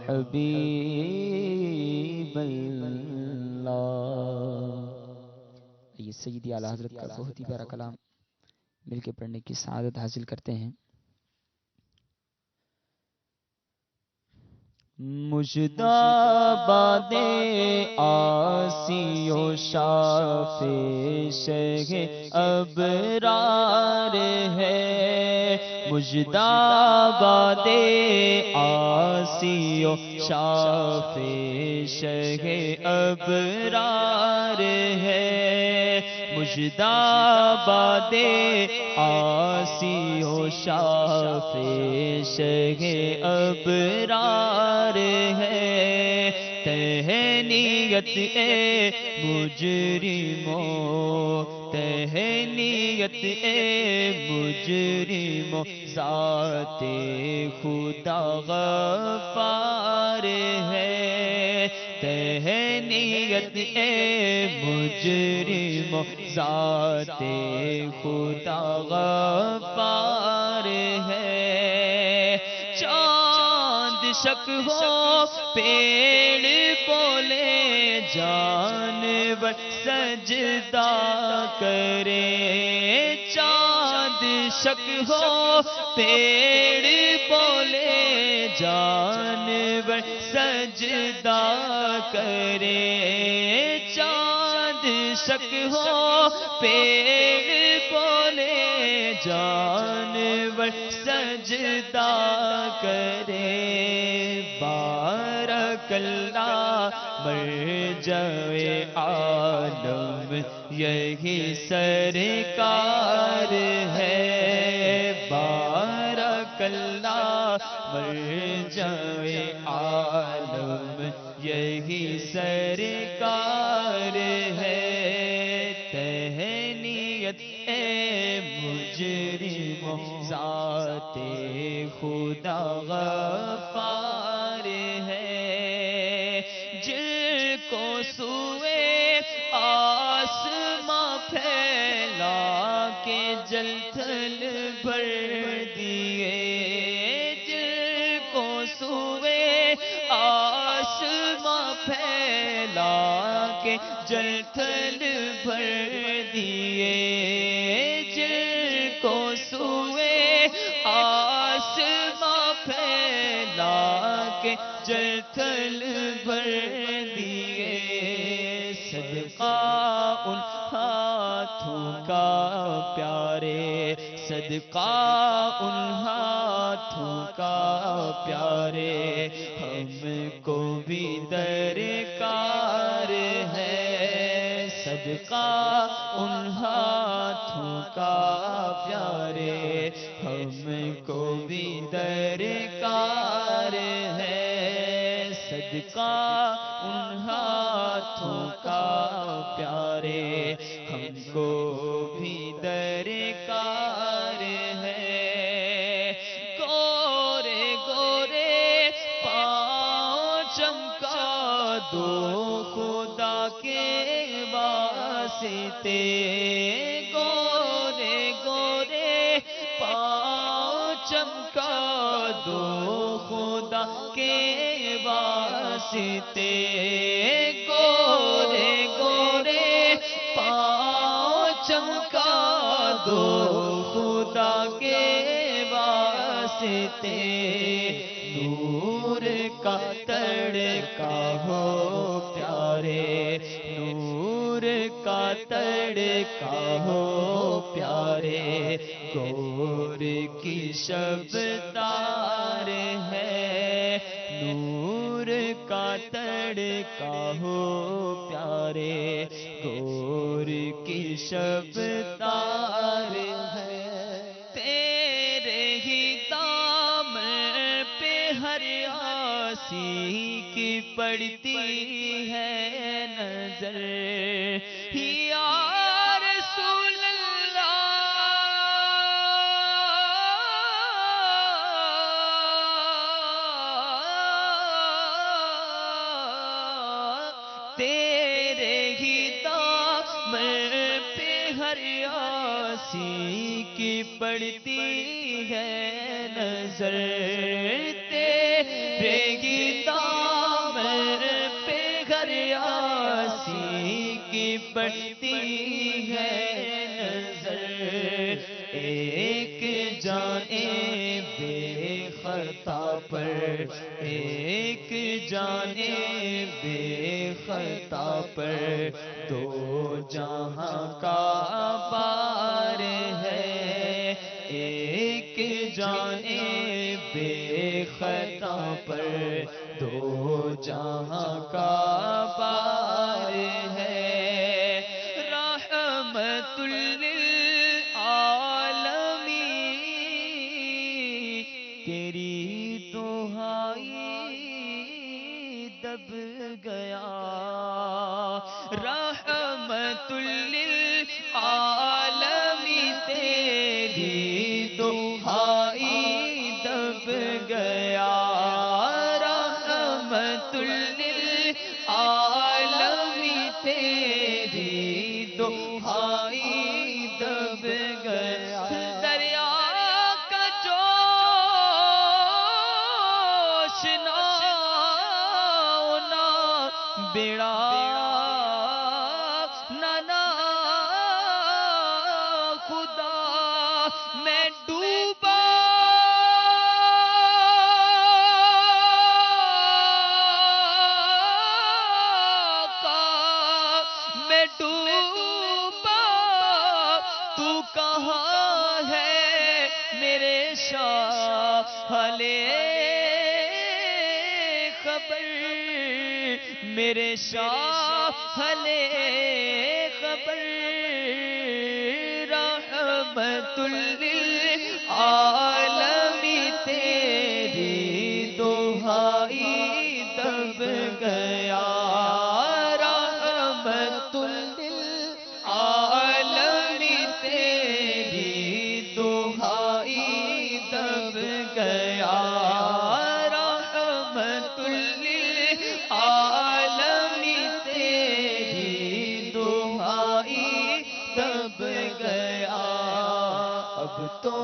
حبیب اللہ۔ یہ سیدی اعلیٰ حضرت کا بہت ہی پیارا کلام مل کے پڑھنے کی سعادت حاصل کرتے ہیں۔ مجداباد آسی و شافع شہ ابرار ہے، مجداباد آسی و شافع شہ ابرار ہے، مجداباد آسی و شافع شہ ابرار ہے، تہنیت اے مجرموں، تہنیت اے مجرموں، ذات خدا غفار ہے، تہنیت اے مجرموں، ذات خدا غفار ہے، چاند شک ہو پیڑ بولے جانور سجدہ کرے، چاند شک ہو پیڑ بولے جانور سجدہ کرے، چاند شک ہو پیڑ بولے جانور سجدہ کرے، بارک اللہ مرجع عالم یہی سرکار ہے، بارک اللہ مرجع عالم یہی سرکار ہے، تہنیت اے مجرموں، ذات خدا غفار ہے، جن کو سوئے آسماں پھیلا کے جل تھل بھر دیے، جن کو سوئے آسماں پھیلا کے جل تھل بھر دیے، جن کو سوئے آسماں پھیلا کے جل تھل بھر دیے، صدقہ ان ہاتھوں کا پیارے، صدقہ ان ہاتھوں کا پیارے، ہم کو بھی درکار ہے، صدقہ ان ہاتھوں کا پیارے، ہم کو بھی درکار ہے، صدقہ ان ہاتھوں کا پیارے، ہم کو بھی درکار ہے، گورے گورے پاؤں چمکا دو خدا کے واسطے، گورے گورے پاؤں چمکا دو خدا کے واسطے، گورے گورے پاؤں چمکا دو خدا کے واسطے، نور کا تڑکا ہو پیارے، نور کا تڑکا ہو پیارے، گور کی شب تار ہے، نور کا تڑکا ہو پیارے، گور کی شب تار ہے، تیرے ہی دامن پہ ہر آسی کی پڑتی ہے نظر، یا رسول اللہ، تیرے ہی دامن پہ ہر آسی کی پڑتی ہے نظر، تیرے ہی دامن پڑتی ہے نظر ایک جانب بے خطا پر، ایک جانب بے خطا پر، دو جہاں کا بار ہے، ایک جانب بے خطا پر، دو جہاں کا بار ہے، رحمت للعالمین تیری دہائی دب گیا، رحمت للعالمین تیری دہائی دب گیا، رحمت للعالمین تیری دہائی دب گیا، دریا کا جوش نہ بیڑا نہ خدا میں ڈوبا میں ڈوبا، تو کہاں ہے میرے شاہل خبر، میرے شاہل خبر، رحمت للعالمین تیری دہائی دب گیا، رحمت للعالمین تیری دہائی دب گیا، رحمت للعالمین تیری دہائی دب گیا، اب تو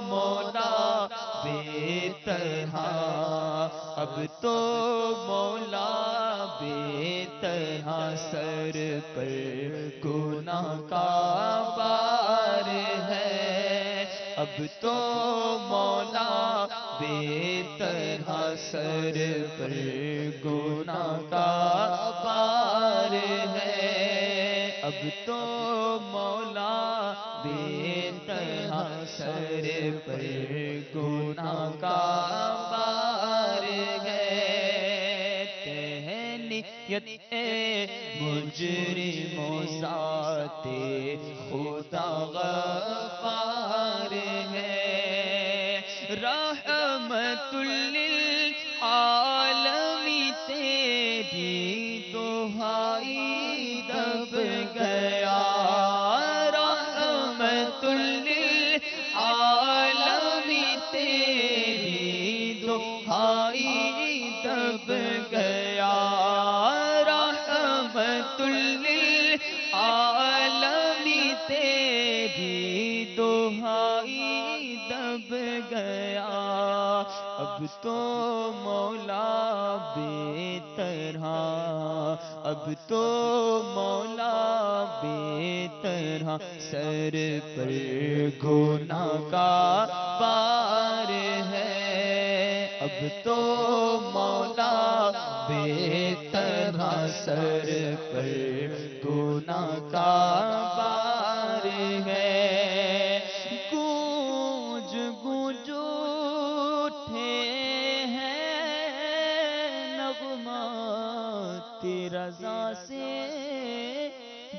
مولا بے طرح، اب تو مولا بے طرح سر پر گناہ کا بار ہے، اب تو مولا بے طرح سر پر گناہ کا بار ہے، اب تو مولا بے طرح سر پر گناہ کا بار ہے، تہنیت مجرموں ذات خدا غفار ہے، رحمت للعالمین تیری دہائی دب گیا، رحمت للعالمین تیری دہائی دب گیا، رحمت للعالمین تیری دہائی دب گیا، اب تو مولا بے طرح، اب تو مولا بے طرح سر پر گناہ کا بار ہے، اب تو مولا بے طرح سر پر گناہ کا بار ہے، گونج گونج اٹھے ہیں نغمات رضا سے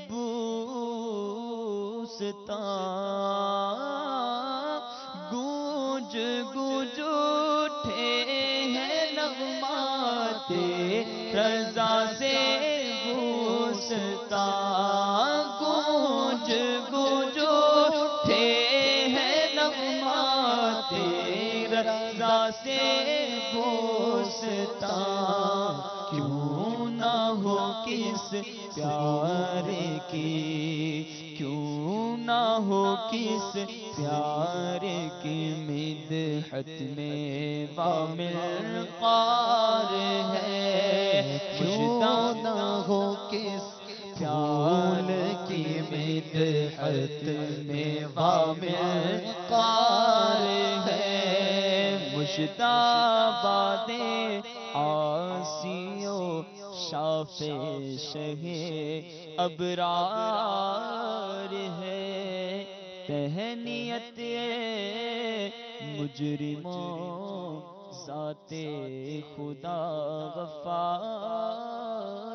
بوستان، گونج گونج اٹھے ہیں نغمات رضا سے بوستان، گونج گونج اٹھے ہیں نغمات رضا سے بوستان، کیوں نہ ہو کس پیارے کی، کیوں نہ ہو کس پیارے کی مدحت میں وامل قار ہے، کیوں نہ ہو کس پھول کی مدحت میں وامل قار ہے، مجتبی آسیو شاف شہ ابرار ہے، تہنیت مجرموں ذات خدا غفار